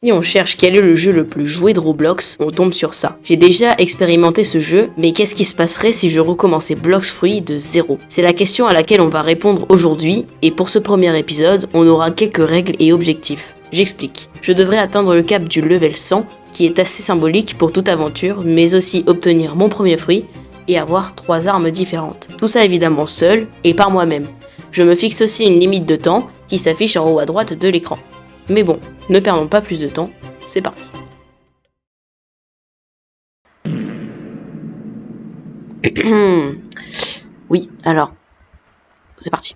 Si on cherche quel est le jeu le plus joué de Roblox, on tombe sur ça. J'ai déjà expérimenté ce jeu, mais qu'est-ce qui se passerait si je recommençais Blox Fruits de zéro? C'est la question à laquelle on va répondre aujourd'hui, et pour ce premier épisode, on aura quelques règles et objectifs. J'explique. Je devrais atteindre le cap du level 100, qui est assez symbolique pour toute aventure, mais aussi obtenir mon premier fruit, et avoir 3 armes différentes. Tout ça évidemment seul, et par moi-même. Je me fixe aussi une limite de temps, qui s'affiche en haut à droite de l'écran. Mais bon, ne perdons pas plus de temps, c'est parti. Oui, alors, c'est parti.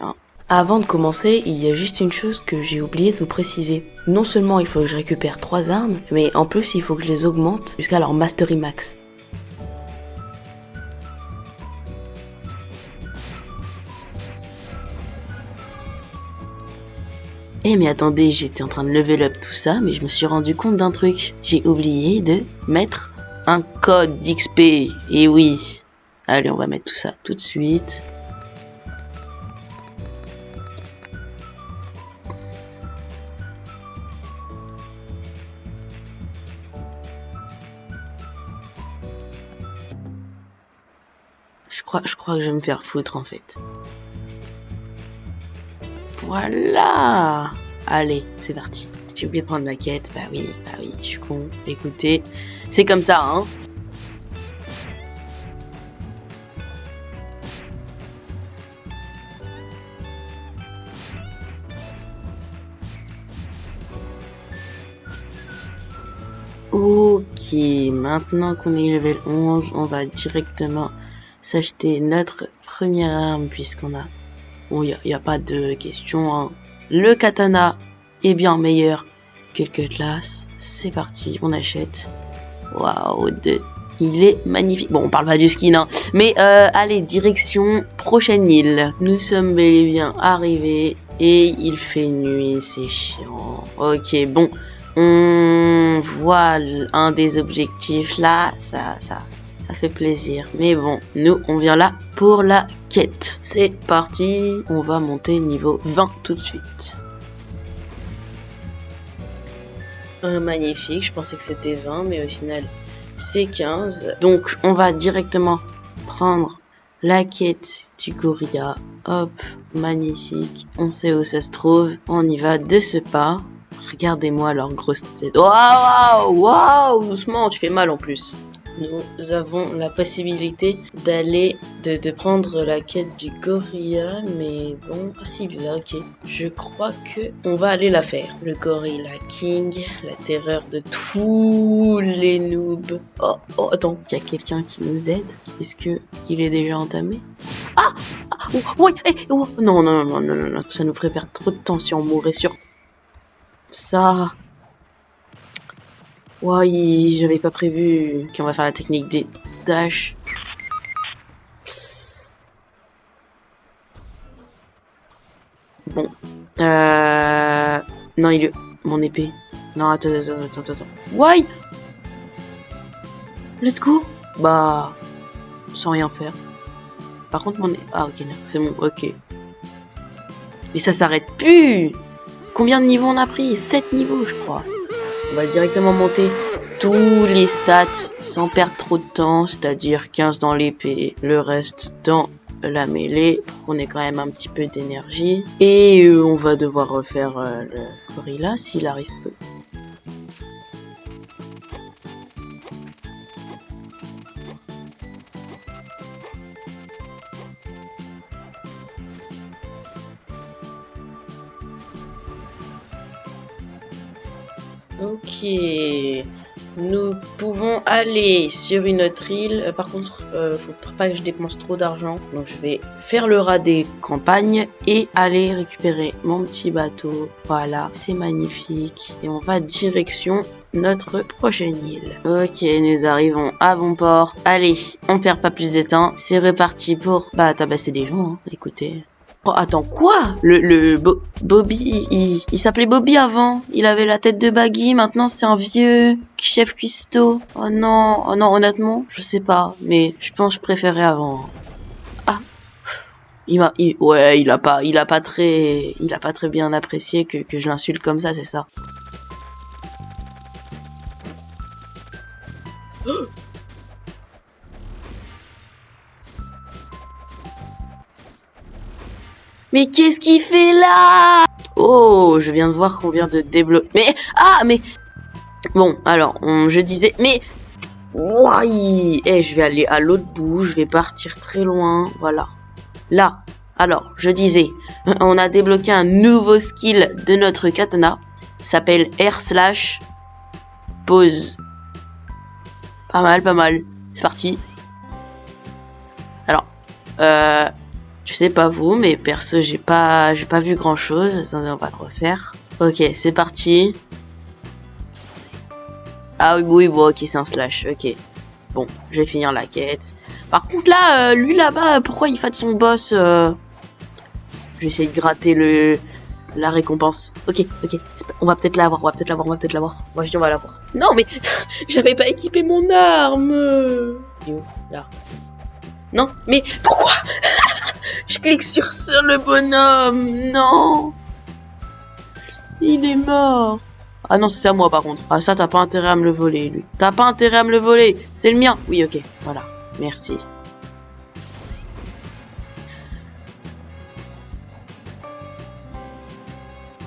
Avant de commencer, il y a juste une chose que j'ai oublié de vous préciser. Non seulement il faut que je récupère 3 armes, mais en plus il faut que je les augmente jusqu'à leur Mastery Max. Eh mais attendez, j'étais en train de level up tout ça, mais je me suis rendu compte d'un truc. J'ai oublié de mettre un code d'XP. Et oui. Allez, on va mettre tout ça tout de suite. Je crois que je vais me faire foutre en fait. Voilà. Allez, c'est parti. J'ai oublié de prendre la quête. Bah oui, je suis con. Écoutez, c'est comme ça, hein. Ok, maintenant qu'on est level 11, on va directement s'acheter notre première arme puisqu'on a... Bon, y a pas de question, hein. Le katana est bien meilleur que le cutlass. C'est parti, on achète. Waouh, il est magnifique. Bon, on parle pas du skin, hein. Mais allez, direction prochaine île. Nous sommes bel et bien arrivés et il fait nuit, c'est chiant. Ok, bon, on voit un des objectifs là, ça fait plaisir. Mais bon, nous, on vient là pour la quête. C'est parti, on va monter niveau 20 tout de suite. Magnifique, je pensais que c'était 20, mais au final, c'est 15. Donc, on va directement prendre la quête du gorilla. Hop, magnifique. On sait où ça se trouve. On y va de ce pas. Regardez-moi leur grosse tête. Waouh, doucement, tu fais mal en plus. Nous avons la possibilité d'aller, de prendre la quête du gorilla, mais bon, si là, ok. Je crois que on va aller la faire. Le gorilla king, la terreur de tous les noobs. Oh, attends, il y a quelqu'un qui nous aide. Est-ce que il est déjà entamé? Non, ça nous ferait perdre trop de temps si on mourait sur ça. Ouais, j'avais pas prévu qu'on va faire la technique des dash. Bon. Non, il est... Mon épée. Non, attends. Why? Let's go. Bah... Sans rien faire. Par contre, mon... Ah, ok, c'est bon, ok. Mais ça s'arrête plus. Combien de niveaux on a pris? 7 niveaux, je crois. On va directement monter tous les stats sans perdre trop de temps, c'est-à-dire 15 dans l'épée, le reste dans la mêlée, pour qu'on ait quand même un petit peu d'énergie. Et on va devoir refaire le gorilla s'il arrive peu. Ok, nous pouvons aller sur une autre île. Par contre, faut pas que je dépense trop d'argent. Donc je vais faire le rat des campagnes et aller récupérer mon petit bateau. Voilà, c'est magnifique. Et on va direction notre prochaine île. Ok, nous arrivons à bon port. Allez, on perd pas plus de temps. C'est reparti pour tabasser des gens, hein. Écoutez. Oh, attends, quoi? Bobby, il s'appelait Bobby avant. Il avait la tête de Baggy, maintenant c'est un vieux chef cuistot. Oh non, honnêtement, je sais pas, mais je pense que je préférais avant. Ah, il a pas très bien apprécié que je l'insulte comme ça, c'est ça. Mais qu'est-ce qu'il fait là? Oh, je viens de voir qu'on vient de débloquer. Mais ah, mais bon, alors, je disais, mais ouais, je vais aller à l'autre bout, je vais partir très loin, voilà. Là, alors, je disais, on a débloqué un nouveau skill de notre katana, s'appelle R/ pause. Pas mal, pas mal. C'est parti. Alors, je sais pas vous, mais perso, j'ai pas vu grand chose. Attendez, on va le refaire. Ok, c'est parti. Ah oui, bon, ok, c'est un slash, ok. Bon, je vais finir la quête. Par contre, là, lui là-bas, pourquoi il fait de son boss Je vais essayer de gratter la récompense. Ok, on va peut-être l'avoir, Moi, je dis on va l'avoir. Non, mais j'avais pas équipé mon arme. Il est où? Là. Non, mais pourquoi je clique sur le bonhomme? Non. Il est mort. Ah non, c'est à moi par contre. Ah ça, t'as pas intérêt à me le voler, lui. T'as pas intérêt à me le voler. C'est le mien. Oui, ok. Voilà. Merci.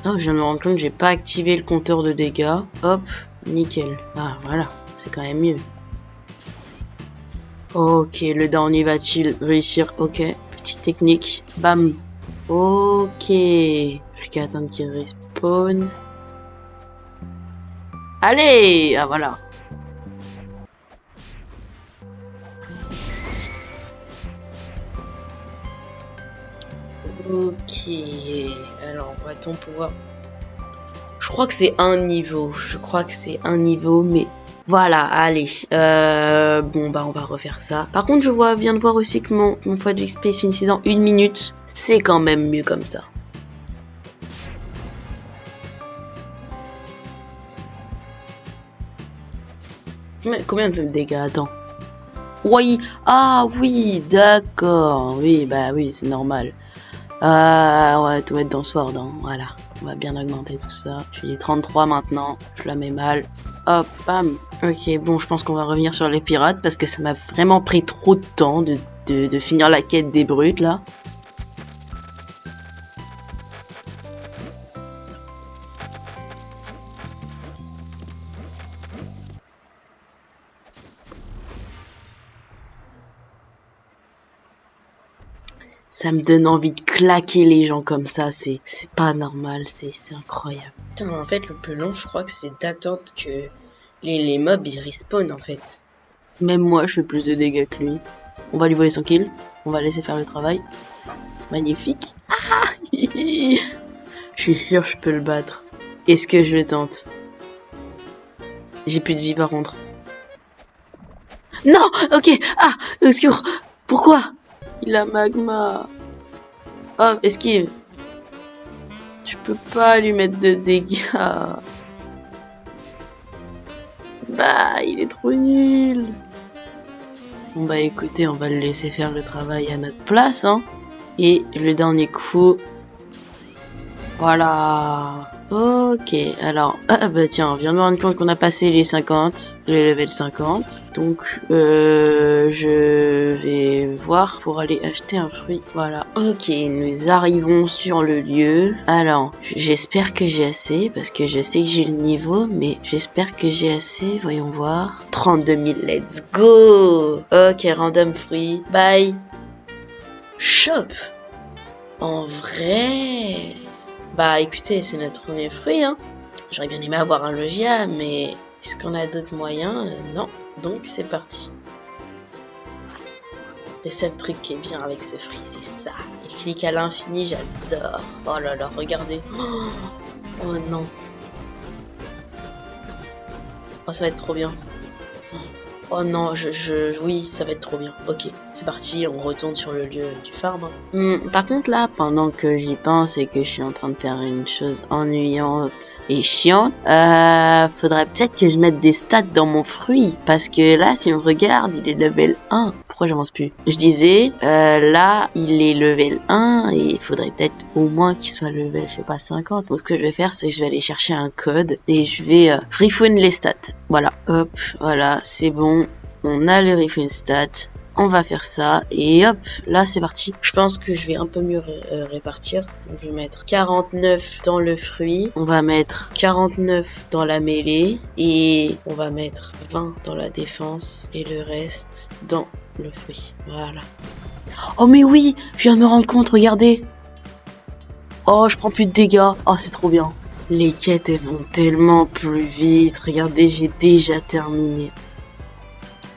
Oh, je viens de me rendre compte que j'ai pas activé le compteur de dégâts. Hop, nickel. Ah, voilà. C'est quand même mieux. Ok, le dernier va-t-il réussir? Ok. Petite technique. Bam. Ok. Plus qu'à attendre qu'il respawn. Allez! Ah, voilà. Ok. Alors, va-t-on pouvoir... Je crois que c'est un niveau. Mais... Voilà, allez. Bon, bah, on va refaire ça. Par contre, viens de voir aussi que mon point de XP se finissait dans 1 minute. C'est quand même mieux comme ça. Combien de dégâts? Attends. Oui, ah oui, d'accord. Oui, bah oui, c'est normal. On va tout mettre dans Sword, hein. Voilà. On va bien augmenter tout ça. Je suis 33 maintenant. Je la mets mal. Hop, bam. Ok, bon, je pense qu'on va revenir sur les pirates parce que ça m'a vraiment pris trop de temps de finir la quête des brutes, là. Ça me donne envie de claquer les gens comme ça, c'est pas normal, c'est incroyable. Putain, en fait, le plus long, je crois que c'est d'attendre que les mobs ils respawnent en fait. Même moi, je fais plus de dégâts que lui. On va lui voler son kill, on va laisser faire le travail. Magnifique. Ah je suis sûr je peux le battre. Est-ce que je le tente? J'ai plus de vie par contre. Non, ok, ah, au secours. Pourquoi? Il a magma. Oh, esquive. Tu peux pas lui mettre de dégâts. Bah, il est trop nul. Bon bah écoutez, on va le laisser faire le travail à notre place, hein. Et le dernier coup. Voilà. Ok, alors, ah bah tiens, on vient de me rendre compte qu'on a passé les 50, les level 50. Donc, je vais voir pour aller acheter un fruit. Voilà. Ok, nous arrivons sur le lieu. Alors, j'espère que j'ai assez, parce que je sais que j'ai le niveau, mais j'espère que j'ai assez. Voyons voir. 32 000, let's go! Ok, random fruit. Bye! Shop! En vrai... Bah écoutez, c'est notre premier fruit, hein. J'aurais bien aimé avoir un logia, mais est-ce qu'on a d'autres moyens? Non. Donc c'est parti. Le seul truc qui est bien avec ce fruit, c'est ça. Il clique à l'infini, j'adore. Oh là là, regardez. Oh non. Oh, ça va être trop bien. Oh non, oui, ça va être trop bien. Ok, c'est parti, on retourne sur le lieu du farm. Par contre là, pendant que j'y pense et que je suis en train de faire une chose ennuyante et chiante, faudrait peut-être que je mette des stats dans mon fruit. Parce que là, si on regarde, il est level 1. pourquoi j'avance plus? Je disais, là, il est level 1 et il faudrait peut-être au moins qu'il soit level, je sais pas, 50. Donc ce que je vais faire, c'est que je vais aller chercher un code et je vais refund les stats. Voilà, hop, voilà, c'est bon. On a le refund stats. On va faire ça et hop, là c'est parti. Je pense que je vais un peu mieux répartir. Donc je vais mettre 49 dans le fruit. On va mettre 49 dans la mêlée. Et on va mettre 20 dans la défense. Et le reste dans le fruit. Voilà. Oh mais oui, je viens de me rendre compte, regardez. Oh, je prends plus de dégâts. Oh, c'est trop bien. Les quêtes, elles vont tellement plus vite. Regardez, j'ai déjà terminé.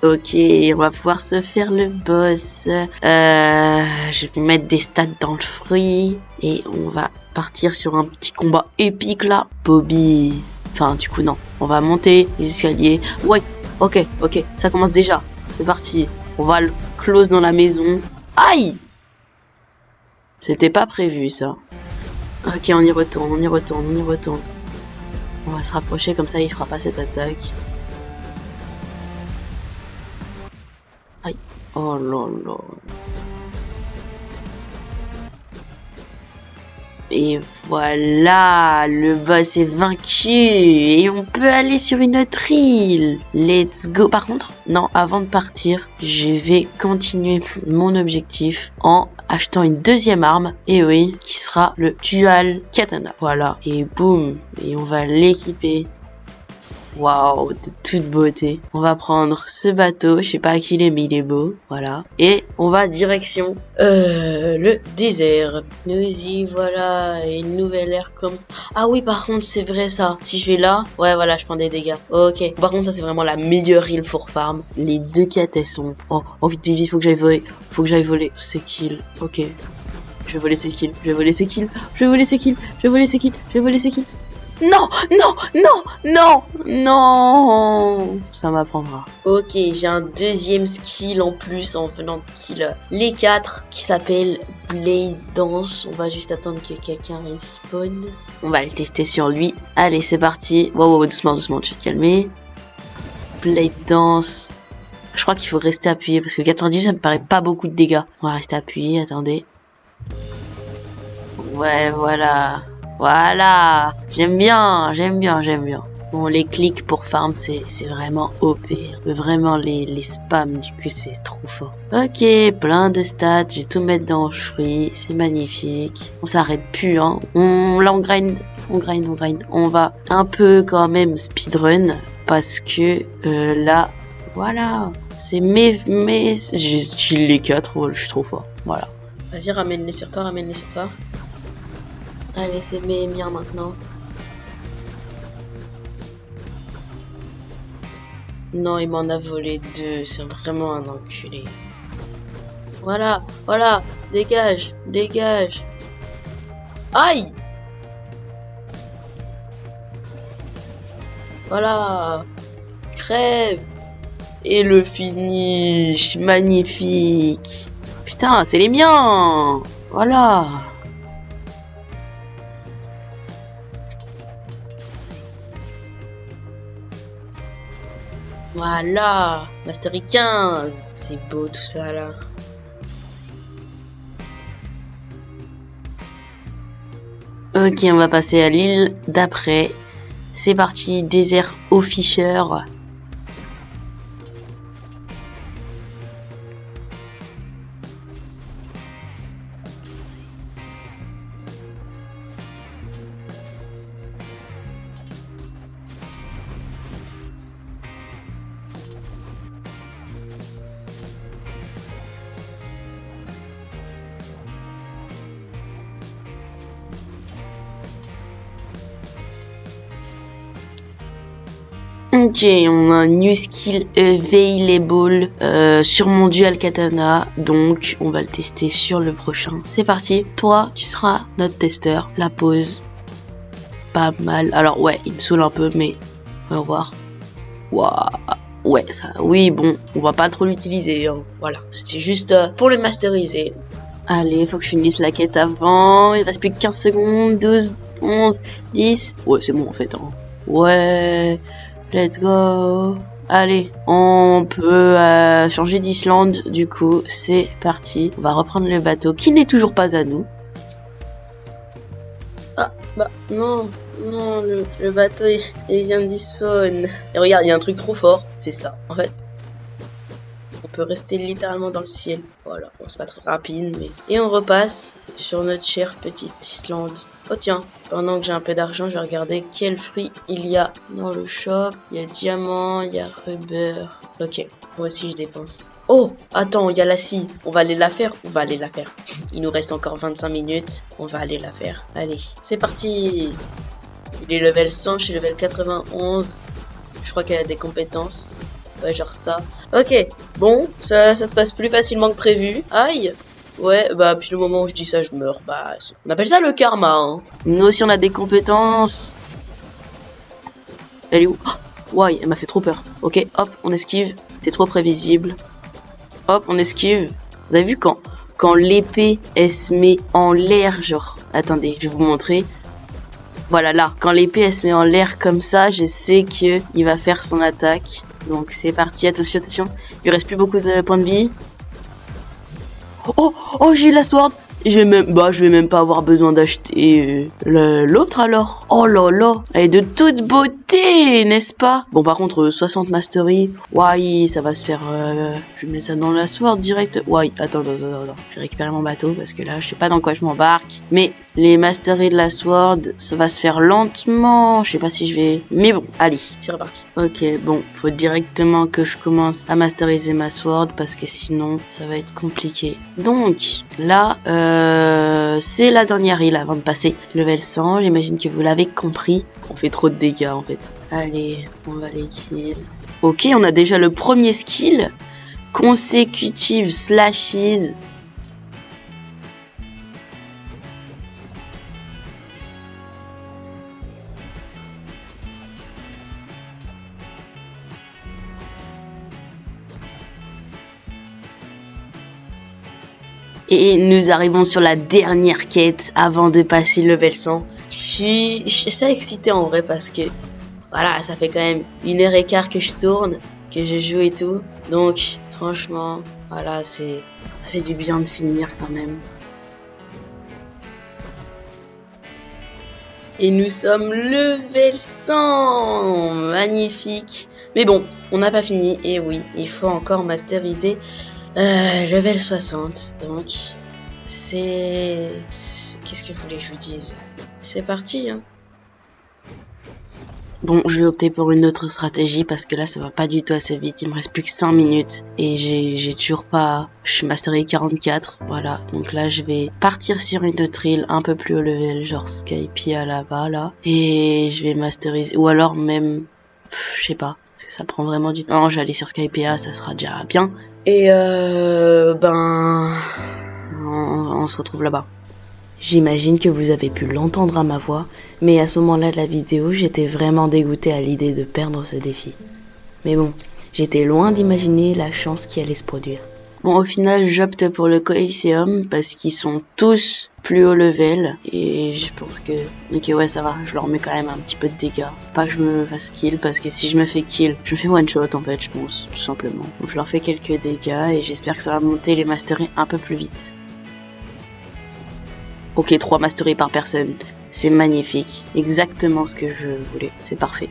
Ok, on va pouvoir se faire le boss. Je vais mettre des stats dans le fruit. Et on va partir sur un petit combat épique là. Bobby. Enfin, du coup, non. On va monter les escaliers. Ouais, ok, ça commence déjà. C'est parti. On va le close dans la maison. Aïe! C'était pas prévu ça. Ok, on y retourne. On va se rapprocher comme ça, il fera pas cette attaque. Aïe. Oh là là. Et voilà, le boss est vaincu et on peut aller sur une autre île. Let's go. Par contre, non, avant de partir, je vais continuer mon objectif en achetant une deuxième arme, et oui, qui sera le dual katana. Voilà, et boum, et on va l'équiper. Waouh, de toute beauté. On va prendre ce bateau, je sais pas à qui il est, mais il est beau, voilà. Et on va direction le désert. Nous y voilà, et une nouvelle ère comme ça. Ah oui, par contre, c'est vrai ça. Si je vais là, ouais, voilà, je prends des dégâts. Ok. Par contre, ça c'est vraiment la meilleure île for farm. Les deux quêtes, elles sont... Oh, vite, faut que j'aille voler. C'est kill. Ok. Je vais voler ses kills. Non, ça m'apprendra. Ok, j'ai un deuxième skill en plus en venant de kill les 4 qui s'appelle Blade Dance. On va juste attendre que quelqu'un respawn. On va le tester sur lui. Allez, c'est parti. Wow, doucement, tu vas te calmer. Blade Dance. Je crois qu'il faut rester appuyé parce que 90 ça me paraît pas beaucoup de dégâts. On va rester appuyé, attendez. Ouais, voilà. Voilà, j'aime bien. Bon, les clics pour farm, c'est vraiment OP. Vraiment les spams, du coup, c'est trop fort. Ok, plein de stats, je vais tout mettre dans le fruit, c'est magnifique. On s'arrête plus, hein. On grind. On va un peu quand même speedrun, parce que là, voilà. C'est j'ai les 4, je suis trop fort. Voilà. Vas-y, ramène-les sur toi. Allez, c'est mes miens maintenant. Non, il m'en a volé 2. C'est vraiment un enculé. Voilà. Dégage. Aïe! Voilà. Crève. Et le finish. Magnifique. Putain, c'est les miens. Voilà. Voilà, Mastery 15. C'est beau tout ça là. Ok, on va passer à l'île d'après. C'est parti, désert au Fisher. Ok, on a un new skill available sur mon dual katana, donc on va le tester sur le prochain. C'est parti, toi tu seras notre testeur. La pause, pas mal. Alors ouais, il me saoule un peu, mais on va voir. Waouh, ouais, ça, oui, bon, on va pas trop l'utiliser, hein. Voilà, c'était juste pour le masteriser. Allez, faut que je finisse la quête avant. Il reste plus que 15 secondes, 12, 11, 10. Ouais, c'est bon en fait, hein. Ouais. Let's go. Allez, on peut changer d'Islande. Du coup, c'est parti. On va reprendre le bateau qui n'est toujours pas à nous. Ah, bah non, non, le bateau il vient de despawn. Et regarde, il y a un truc trop fort, c'est ça. En fait, on peut rester littéralement dans le ciel. Voilà, bon, c'est pas très rapide, mais... Et on repasse sur notre chère petite Islande. Oh tiens, pendant que j'ai un peu d'argent, je vais regarder quels fruits il y a dans le shop. Il y a diamant, il y a rubber. Ok, moi aussi je dépense. Oh, attends, il y a la scie. On va aller la faire. On va aller la faire. Il nous reste encore 25 minutes. On va aller la faire. Allez, c'est parti. Il est level 100, je suis level 91. Je crois qu'elle a des compétences. Ouais, genre ça. Ok, bon, ça se passe plus facilement que prévu. Aïe. Ouais, bah, puis le moment où je dis ça, je meurs. Bah, on appelle ça le karma, hein. Nous aussi, on a des compétences. Elle est où? Oh, ouais, elle m'a fait trop peur. Ok, hop, on esquive. C'est trop prévisible. Hop, on esquive. Vous avez vu quand l'épée, elle se met en l'air, genre... Attendez, je vais vous montrer. Voilà, là. Quand l'épée, elle se met en l'air comme ça, je sais que il va faire son attaque. Donc, c'est parti. Attention, attention. Il reste plus beaucoup de points de vie. Oh, oh, j'ai eu la sword. Je vais même pas avoir besoin d'acheter l'autre alors. Oh là là, elle est de toute beauté, n'est-ce pas? Bon, par contre, 60 mastery. Ouais, ça va se faire... je mets ça dans la sword direct. Ouais, attends. Je vais récupérer mon bateau parce que là, je sais pas dans quoi je m'embarque. Mais les mastery de la sword, ça va se faire lentement. Je sais pas si je vais... Mais bon, allez, c'est reparti. Ok, bon, faut directement que je commence à masteriser ma sword parce que sinon, ça va être compliqué. Donc, là, c'est la dernière île avant de passer level 100. J'imagine que vous l'avez compris. On fait trop de dégâts en fait. Allez, on va les kill. Ok, on a déjà le premier skill. Consécutive slashes. Et nous arrivons sur la dernière quête avant de passer le level 100. Je suis assez excité en vrai parce que voilà, ça fait quand même 1h15 que je tourne, que je joue et tout. Donc franchement, voilà, ça fait du bien de finir quand même. Et nous sommes level 100. Magnifique. Mais bon, on n'a pas fini. Et oui, il faut encore masteriser level 60, donc c'est... Qu'est-ce que vous voulez que je vous dise? C'est parti, hein. Bon, je vais opter pour une autre stratégie parce que là, ça va pas du tout assez vite. Il me reste plus que 5 minutes et j'ai toujours pas... Je suis masteré 44, voilà. Donc là, je vais partir sur une autre île un peu plus haut level, genre Skypiea là-bas, là. Et je vais masteriser... Ou alors même... je sais pas. Parce que ça prend vraiment du temps. Je vais aller sur Skypiea, ça sera déjà bien. Et on se retrouve là-bas. J'imagine que vous avez pu l'entendre à ma voix, mais à ce moment-là de la vidéo, j'étais vraiment dégoûtée à l'idée de perdre ce défi. Mais bon, j'étais loin d'imaginer la chance qui allait se produire. Bon, au final, j'opte pour le Coliseum parce qu'ils sont tous plus haut level et je pense que... Ok, ouais, ça va, je leur mets quand même un petit peu de dégâts. Pas que je me fasse kill parce que si je me fais kill, je me fais one shot en fait, je pense, tout simplement. Donc je leur fais quelques dégâts et j'espère que ça va monter les masteries un peu plus vite. Ok, 3 masteries par personne, c'est magnifique, exactement ce que je voulais, c'est parfait.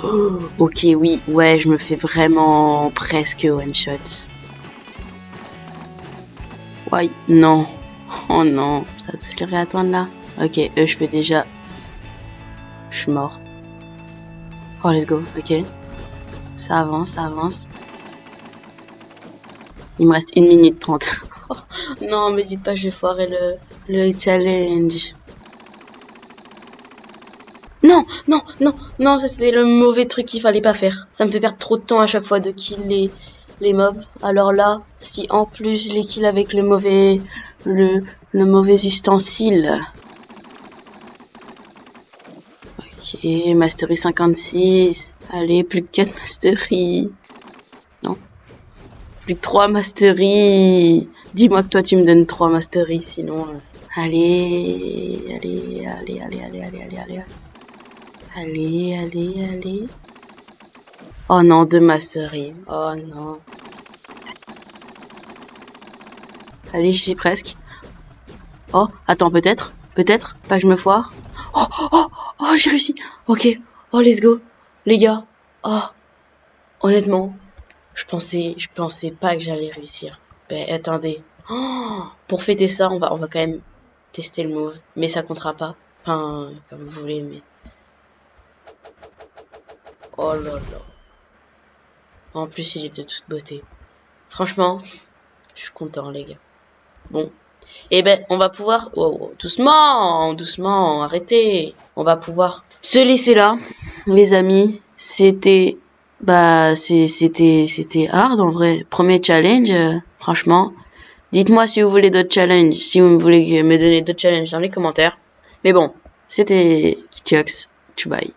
Oh, ok, oui, ouais, je me fais vraiment presque one shot. Ouais, non. Oh non, ça se fait attendre là. Ok, je peux déjà... Je suis mort. Oh, let's go, ok. Ça avance, ça avance. Il me reste 1 minute 30. Oh, non, me dites pas, je vais foirer le challenge. Non, ça c'était le mauvais truc qu'il fallait pas faire. Ça me fait perdre trop de temps à chaque fois de kill les mobs. Alors là, si en plus je les kill avec le mauvais ustensile. Ok, mastery 56. Allez, plus que 4 mastery. Non. Plus que 3 mastery. Dis-moi que toi tu me donnes 3 mastery, sinon... Allez, allez, allez, allez, allez, allez, allez, allez. Allez, allez, allez. Oh non, 2 masteries. Oh non. Allez, j'y suis presque. Oh, attends, peut-être. Peut-être. Pas que je me foire. Oh, oh, oh, j'ai réussi. Ok. Oh, let's go. Les gars. Oh, honnêtement, je pensais pas que j'allais réussir. Ben, attendez. Oh, pour fêter ça, on va quand même tester le move. Mais ça comptera pas. Enfin, comme vous voulez, mais... Oh là là. En plus, il est de toute beauté. Franchement, je suis content, les gars. Bon. Eh ben, on va pouvoir... Oh, oh, doucement, doucement, arrêtez. On va pouvoir se laisser là, les amis. C'était... Bah, c'était hard, en vrai. Premier challenge, franchement. Dites-moi si vous voulez d'autres challenges, si vous voulez me donner d'autres challenges dans les commentaires. Mais bon, c'était Kitiox. Bye.